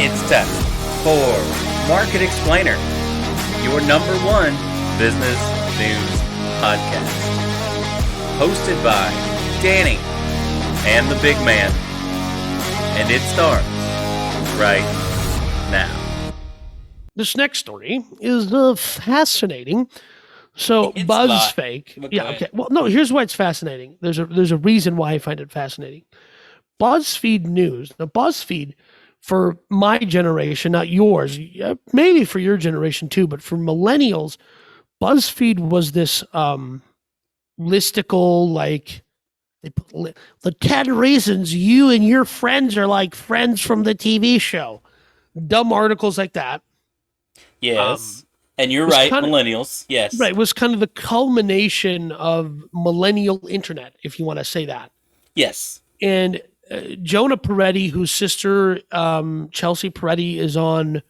It's time for Market Explainer, your number one business news podcast. Hosted by Danny and the big man. And it starts right now. This next story is fascinating. So It's BuzzFake. Yeah, okay. Well, no, here's why it's fascinating. There's a reason why I find it fascinating. BuzzFeed News. Now, BuzzFeed, for my generation, not yours, maybe for your generation too, but for millennials, BuzzFeed was this listicle, like they put the 10 reasons you and your friends are like friends from the TV show. Dumb articles like that. Yes. And you're right, millennials. Yes. Right. It was kind of the culmination of millennial internet, if you want to say that. Yes. And Jonah Peretti, whose sister, Chelsea Peretti, is on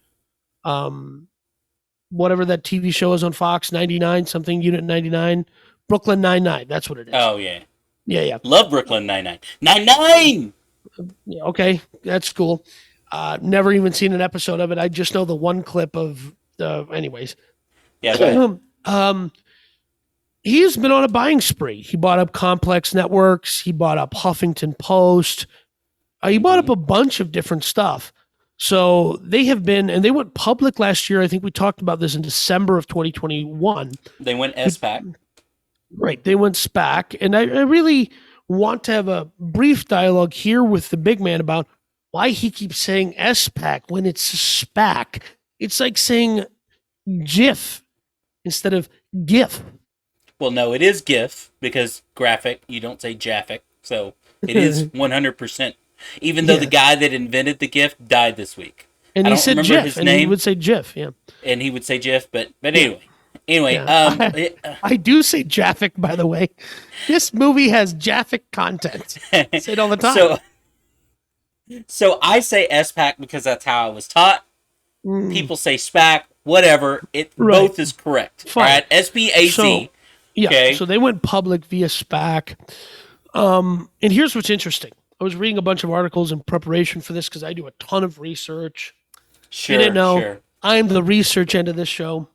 whatever that TV show is on Fox, 99, something, Unit 99, Brooklyn Nine-Nine. That's what it is. Oh, yeah. Yeah. Love Brooklyn Nine-Nine. Nine-Nine! Yeah, okay. That's cool. Never even seen an episode of it. I just know the one clip of anyways. Yeah, go ahead. He's been on a buying spree. He bought up Complex Networks. He bought up Huffington Post. He bought up a bunch of different stuff. So they have been, and they went public last year. I think we talked about this in December of 2021. They went SPAC. Right. They went SPAC. And I really want to have a brief dialogue here with the big man about why he keeps saying SPAC when it's SPAC. It's like saying GIF instead of GIF. Well, no, it is GIF because graphic, you don't say Jaffic. So it is 100%. Even though the guy that invented the GIF died this week. And I he don't said remember GIF, his and name. he would say GIF, yeah. And he would say GIF, but anyway. Yeah. I do say Jaffic, by the way. This movie has Jaffic content. I say it all the time. So I say SPAC because that's how I was taught. People say SPAC, whatever. Both is correct. Fine. All right, SPAC. So, yeah, okay. So they went public via SPAC. And here's what's interesting. I was reading a bunch of articles in preparation for this because I do a ton of research. Sure, you didn't know, sure. I'm the research end of this show.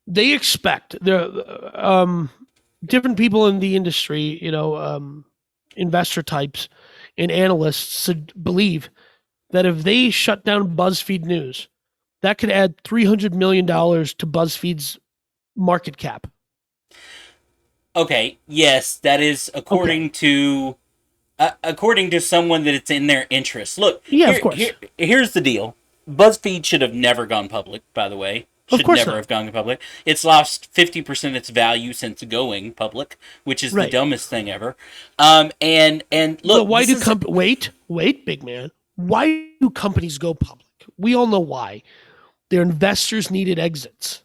They expect different people in the industry, investor types and analysts believe that if they shut down BuzzFeed News, that could add $300 million to BuzzFeed's market cap. Okay, yes, that is according to someone that it's in their interest. Look, of course. Here's the deal. BuzzFeed should have never gone public, by the way. Should never have gone public. It's lost 50% its value since going public, which is the dumbest thing ever. And look, but why do wait, big man. Why do companies go public? We all know why. Their investors needed exits,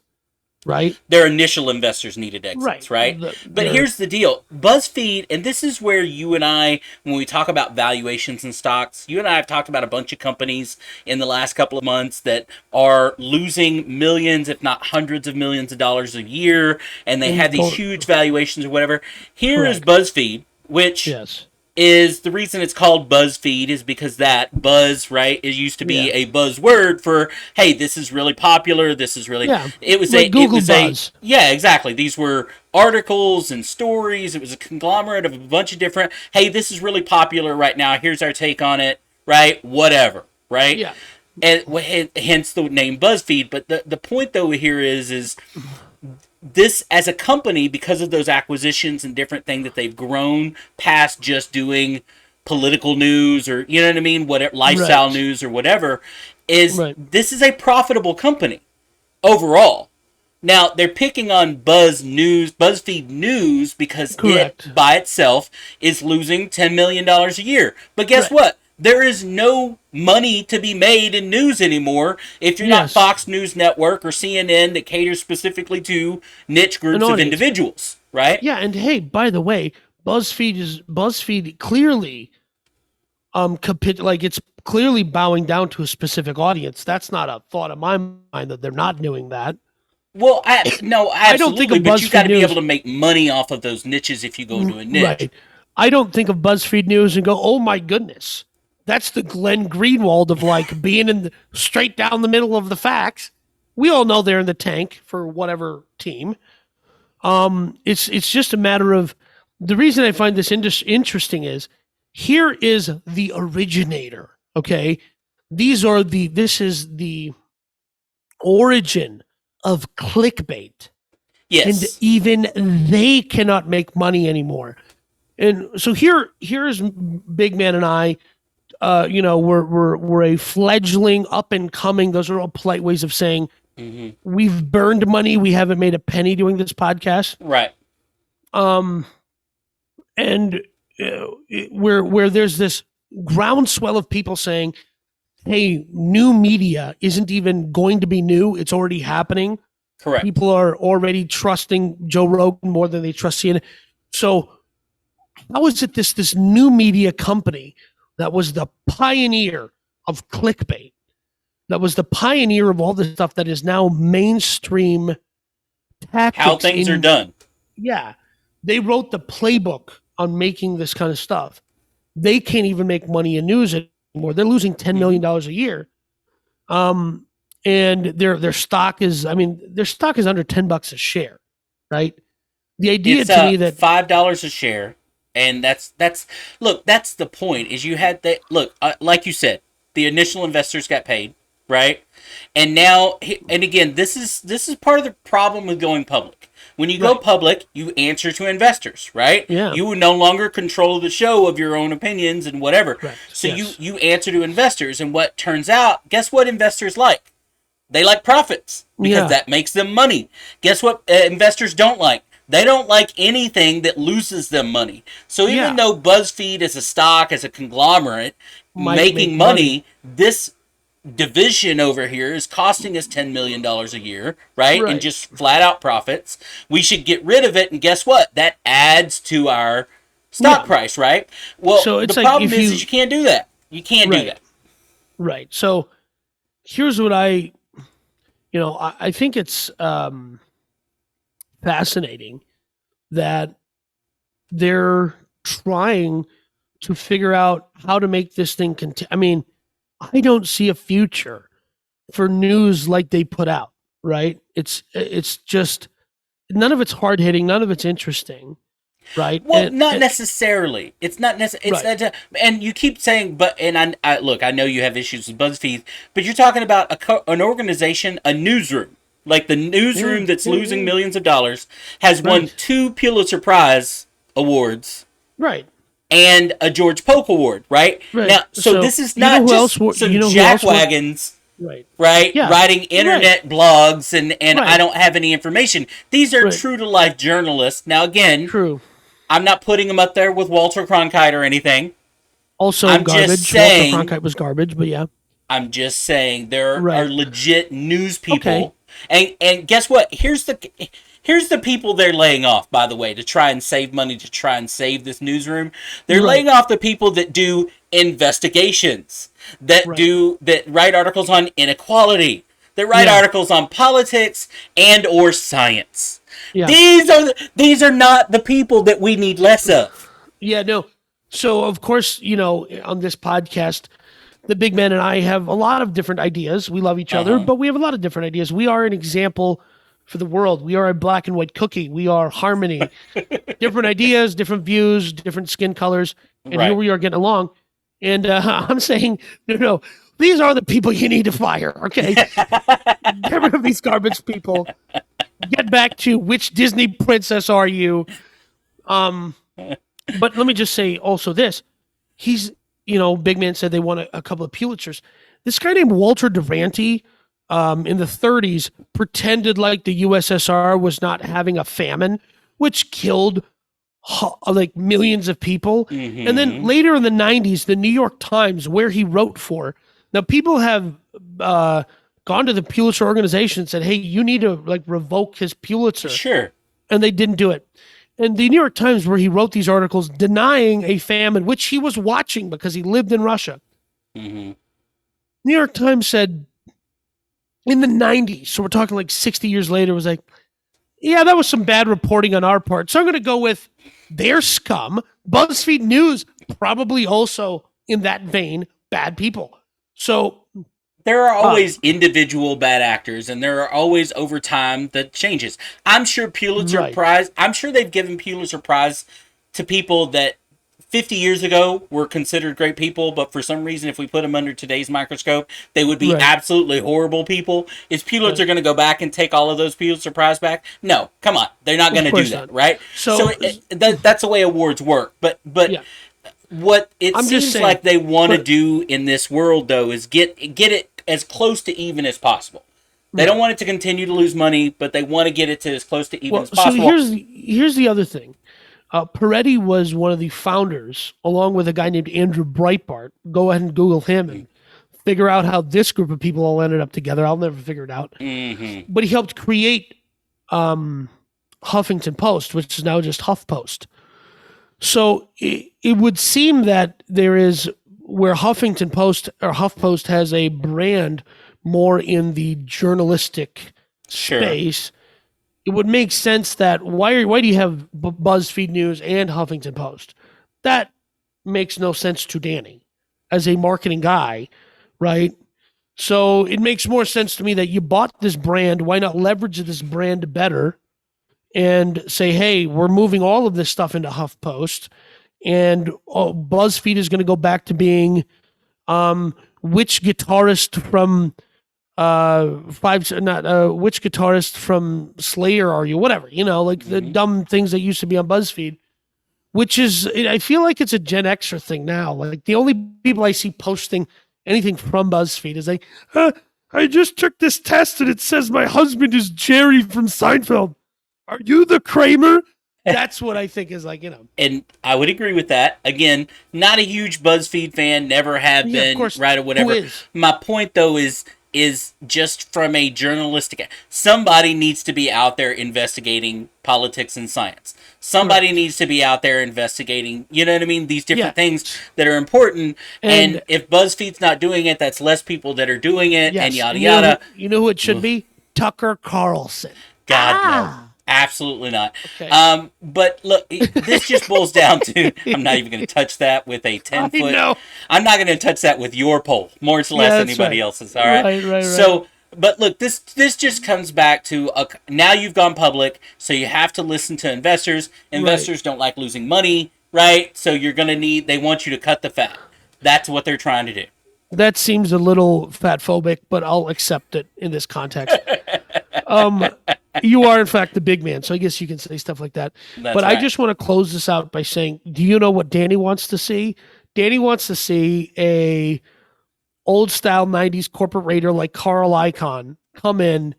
right? Their initial investors needed exits, right? But here's the deal. BuzzFeed, and this is where you and I, when we talk about valuations and stocks, you and I have talked about a bunch of companies in the last couple of months that are losing millions, if not hundreds of millions of dollars a year, and they have these huge valuations or whatever. Here is BuzzFeed, which is the reason it's called BuzzFeed is because that buzz, right? It used to be a buzzword for, hey, this is really popular. This is really, it was like Google buzz. Exactly. These were articles and stories. It was a conglomerate of a bunch of different, hey, this is really popular right now. Here's our take on it, right? Whatever, right? Yeah. And hence the name BuzzFeed. But the point though here is this as a company, because of those acquisitions and different things that they've grown past just doing political news or, you know what I mean? Whatever, lifestyle news or whatever, this is a profitable company overall. Now, they're picking on BuzzFeed News because it by itself is losing $10 million a year. But guess what? There is no money to be made in news anymore if you're not Fox News Network or CNN that caters specifically to niche groups of individuals, right? Yeah, and hey, by the way, BuzzFeed clearly it's clearly bowing down to a specific audience. That's not a thought of my mind that they're not doing that. Well, absolutely, I don't think but you got to be able to make money off of those niches if you go into a niche. Right. I don't think of BuzzFeed News and go, oh my goodness. That's the Glenn Greenwald of like being straight down the middle of the facts. We all know they're in the tank for whatever team. It's just a matter of the reason I find this interesting is here is the originator. Okay, this is the origin of clickbait. Yes. And even they cannot make money anymore. And so here's Big Man and I. We're a fledgling, up and coming. Those are all polite ways of saying we've burned money. We haven't made a penny doing this podcast, right? And where there's this groundswell of people saying, "Hey, new media isn't even going to be new; it's already happening." Correct. People are already trusting Joe Rogan more than they trust CNN. So, how is it this new media company that was the pioneer of clickbait, that was the pioneer of all the stuff that is now mainstream tactics? How things are done. Yeah. They wrote the playbook on making this kind of stuff. They can't even make money in news anymore. They're losing $10 million a year. And their stock is under $10 a share, right? The idea to me that $5 a share, and that's the point. Is you had that like you said, the initial investors got paid, right? And now, and again, this is part of the problem with going public. When you go public, you answer to investors, right? Yeah. You no longer control the show of your own opinions and whatever. Right. So you answer to investors, and what turns out, guess what investors like? They like profits because that makes them money. Guess what investors don't like? They don't like anything that loses them money. So even though BuzzFeed as a stock, as a conglomerate, making money, this division over here is costing us $10 million a year, right? And just flat out profits. We should get rid of it, and guess what? That adds to our stock price, right? Well, so the problem is you can't do that. You can't do that. Right. So here's what I think it's fascinating that they're trying to figure out how to make this thing continue. I mean, I don't see a future for news like they put out, right? It's just none of it's hard hitting, none of it's interesting, right? Well, not necessarily. It's not necessarily. And you keep saying, I look, I know you have issues with BuzzFeed, but you're talking about an organization, a newsroom, like the newsroom that's losing millions of dollars, has won 2 Pulitzer Prize awards, right? And a George Polk Award, right? Now, so this is not just some jackwagons, right? Writing internet blogs, and I don't have any information. These are true to life journalists. Now, again, I'm not putting them up there with Walter Cronkite or anything. Also, garbage. Just saying, Walter Cronkite was garbage, but yeah. I'm just saying there are legit news people, and guess what? Here's the people they're laying off, by the way, to try and save money, to try and save this newsroom. They're laying off the people that do investigations, that write articles on inequality, that write articles on politics and or science. Yeah. These are not the people that we need less of. Yeah, no. So, of course, on this podcast, the Big Man and I have a lot of different ideas. We love each other, but we have a lot of different ideas. We are an example for the world. We are a black and white cookie. We are harmony. Different ideas, different views, different skin colors, and here we are getting along. And I'm saying, no, these are the people you need to fire, okay? Get rid of these garbage people. Get back to which Disney princess are you? But let me just say also this. He's, Big Man said they won a couple of Pulitzers. This guy named Walter Duranty, in the 30s, pretended like the USSR was not having a famine, which killed like millions of people. Mm-hmm. And then later in the 90s, the New York Times, where he wrote for, now people have gone to the Pulitzer organization and said, hey, you need to revoke his Pulitzer. Sure. And they didn't do it. And the New York Times, where he wrote these articles denying a famine, which he was watching because he lived in Russia. Mm-hmm. New York Times said, in the 90s, so we're talking 60 years later, was yeah, that was some bad reporting on our part. So I'm going to go with their scum. BuzzFeed News, probably also in that vein, bad people. So there are always individual bad actors, and there are always over time that changes. I'm sure Pulitzer Prize. I'm sure they've given Pulitzer Prize to people that 50 years ago were considered great people, but for some reason, if we put them under today's microscope, they would be absolutely horrible people. Is Pulitzer going to go back and take all of those Pulitzer Prize back? No, come on, they're not going to do that, right? So that's the way awards work. But what it seems like they want to do in this world, though, is get it as close to even as possible. They don't want it to continue to lose money, but they want to get it to as close to even as possible. So here's the other thing. Peretti was one of the founders, along with a guy named Andrew Breitbart. Go ahead and Google him and figure out how this group of people all ended up together. I'll never figure it out. Mm-hmm. But he helped create Huffington Post, which is now just HuffPost. So it would seem that there is, where Huffington Post or HuffPost has a brand more in the journalistic space, it would make sense that why do you have BuzzFeed News and Huffington Post? That makes no sense to Danny as a marketing guy, right? So it makes more sense to me that you bought this brand. Why not leverage this brand better and say, hey, we're moving all of this stuff into HuffPost, and BuzzFeed is going to go back to being which guitarist from which guitarist from Slayer are you? Whatever, like the dumb things that used to be on BuzzFeed, which is, I feel like it's a Gen Xer thing now. Like the only people I see posting anything from BuzzFeed is like, I just took this test and it says my husband is Jerry from Seinfeld. Are you the Kramer? That's what I think is like, And I would agree with that. Again, not a huge BuzzFeed fan, never have been, right, or whatever. My point, though, is just from a journalistic... Somebody needs to be out there investigating politics and science. Somebody needs to be out there investigating, you know what I mean? These different things that are important. And if BuzzFeed's not doing it, that's less people that are doing it, and yada, yada. You know who it should be? Tucker Carlson. God, no. Absolutely not. Okay. But look, this just boils down to, I'm not even going to touch that with a 10-foot. I'm not going to touch that with your poll, more or less anybody else's. All right. Right. So, but look, this just comes back to now you've gone public, so you have to listen to investors. Investors don't like losing money, right? So you're going to they want you to cut the fat. That's what they're trying to do. That seems a little fat phobic, but I'll accept it in this context. You are, in fact, the big man, so I guess you can say stuff like that. But I just want to close this out by saying, do you know what Danny wants to see? Danny wants to see a old-style 90s corporate raider like Carl Icahn come in,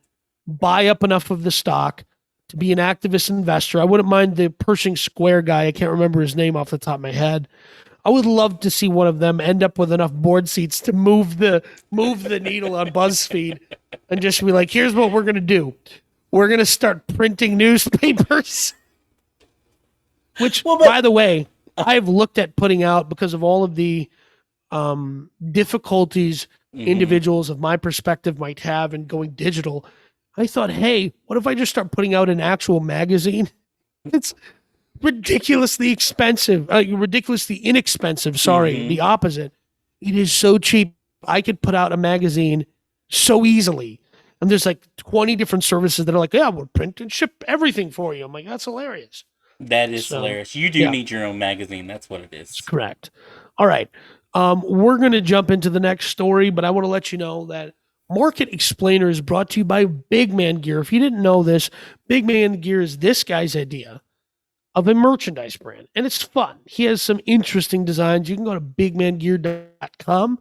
buy up enough of the stock to be an activist investor. I wouldn't mind the Pershing Square guy. I can't remember his name off the top of my head. I would love to see one of them end up with enough board seats to move the needle on BuzzFeed and just be like, here's what we're going to do. We're going to start printing newspapers. Which, by the way, I've looked at putting out because of all of the difficulties individuals of my perspective might have in going digital. I thought, hey, what if I just start putting out an actual magazine? It's ridiculously expensive, ridiculously inexpensive. Sorry, the opposite. It is so cheap. I could put out a magazine so easily. And there's like 20 different services that are like, yeah, we'll print and ship everything for you. I'm like, that's hilarious. That is hilarious. You do need your own magazine. That's what it is. That's correct. All right. We're going to jump into the next story, but I want to let you know that Market Explainer is brought to you by Big Man Gear. If you didn't know this, Big Man Gear is this guy's idea of a merchandise brand, and it's fun. He has some interesting designs. You can go to bigmangear.com.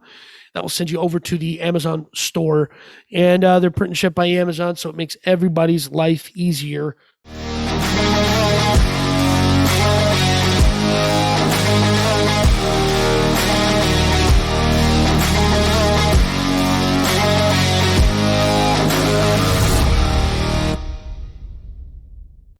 That will send you over to the Amazon store, and they're print and shipped by Amazon, so it makes everybody's life easier.